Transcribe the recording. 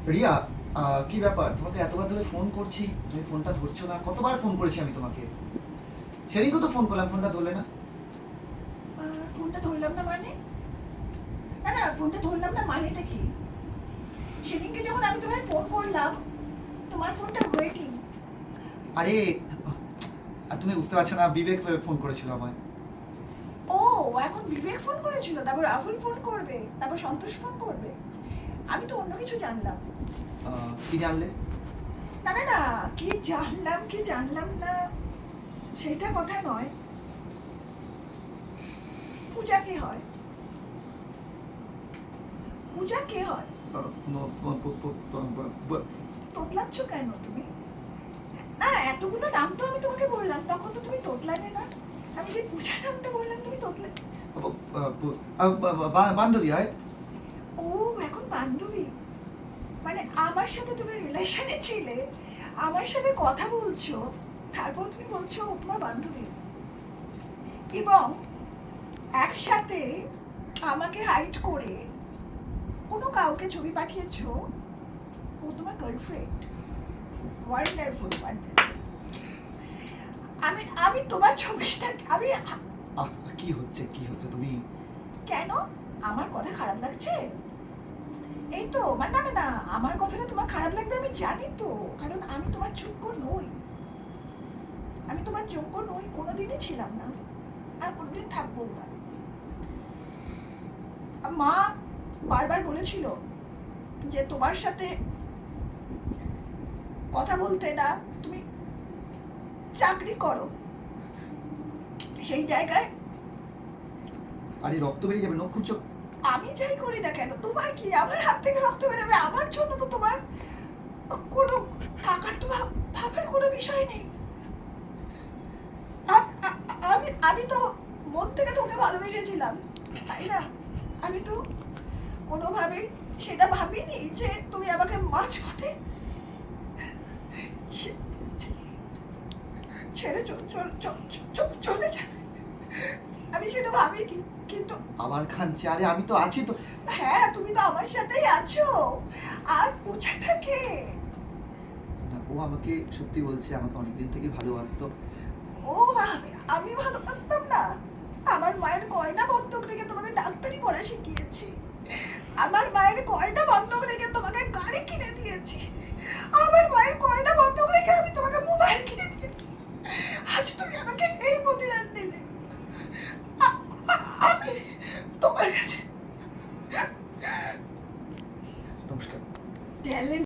রিয়া, কি ব্যাপার? তোমাকে এতবার ধরে ফোন করছি, তুমি ফোনটা ধরছো না। কতবার ফোন করেছি আমি তোমাকে? সেদিনকে তো ফোন করলাম, ফোনটা ধরলে না। ফোনটা ধরলাম না মানে? না না, ফোনটা ধরলাম না মানেটা কি? সেদিনকে যখন আমি তোমায় ফোন করলাম, তোমার ফোনটা ওয়েটিং। আরে, তুমি বুঝতে পারছো না, বিবেক ফোন করেছিল আমায়। ও, এখন বিবেক ফোন করেছিল, তারপর রাহুল ফোন করবে, তারপর সন্তোষ ফোন করবে। আমি তো অন্য কিছু জানলাম। কি জানলে? না না না, কি জানলাম কি জানলাম না সেটা কথা নয়। পূজা কে হয়? পূজা কে হয়? তোতলাচ্ছ কেন তুমি? না, এতগুলো নাম তো আমি তোমাকে বললাম, তখন তো তুমি তোতলালে না। আমি যে পূজা নামটা বললাম তুমি তোতলে। বান্ধবী হয়। ও, এখন বান্ধবী? মানে আমার সাথে তুমি রিলেশনে ছিলে, আমার সাথে কথা বলছো, তারপর তুমি বলছো ও তোমার বান্ধবী, এবং একসাথে আমাকে হাইড করে কোনো কাউকে ছবি পাঠিয়েছো ও তোমার গার্লফ্রেন্ড। Wonderful wonderful. আমি আমি তোমার ছবিটা আমি কি হচ্ছে কি হচ্ছে তুমি? কেন? আমার কথা খারাপ লাগছে? এই তো মানে না না না, আমার কথাটা তোমার খারাপ লাগবে আমি জানি তো, কারণ আমি তোমার যোগ্য নই। আমি তোমার যোগ্য নই, কোনোদিনই ছিলাম না, আর কোনোদিন থাকবো না। মা বারবার বলেছিল যে তোমার সাথে কথা বলতে না, তুমি চাকরি করো। সেই জায়গায় আরে রক্ত বেরিয়ে যাবে, নখ খুঁজছো? আমি যাই করি না কেন, তোমার কি? আমার হাত থেকে রক্ত বেরোবে, আমার জন্য তো তোমার কোনো টাকার তো ভাবার কোনো বিষয় নেই। আমি আমি তো মন থেকে তোকে ভালোবেসেছিলাম, তাই না? আমি তো কোনোভাবেই সেটা ভাবিনি যে তুমি আমাকে মাঝপথে ছেড়ে চলে যা। আমি সেটা ভাবিনি, কিন্তু আবার খানছে। আরে আমি তো আছি তো। হ্যাঁ, তুমি তো আমার সাথেই আছো। আর পূজাটাকে না, ও আমাকে সত্যি বলছে, আমাকে অনেকদিন থেকে ভালোবাসতো। ও, আমি ভালোবাসতাম না? আমার মায়ের গয়না বন্ধক রেখে তোমাকে ডাক্তারি পড়া শিখিয়েছি, আমার মায়ের গয়না বন্ধক রেখে তোমাকে গাড়ি কিনে দিয়েছি, আমার মায়ের গয়না বন্ধক রেখে আমি তোমাকে মোবাইল কিনে দিয়েছি। আজ তুমি আমাকে এই প্রতিদান দিলে। আমি তোমার কাছে নমস্কার। ট্যালেন্ট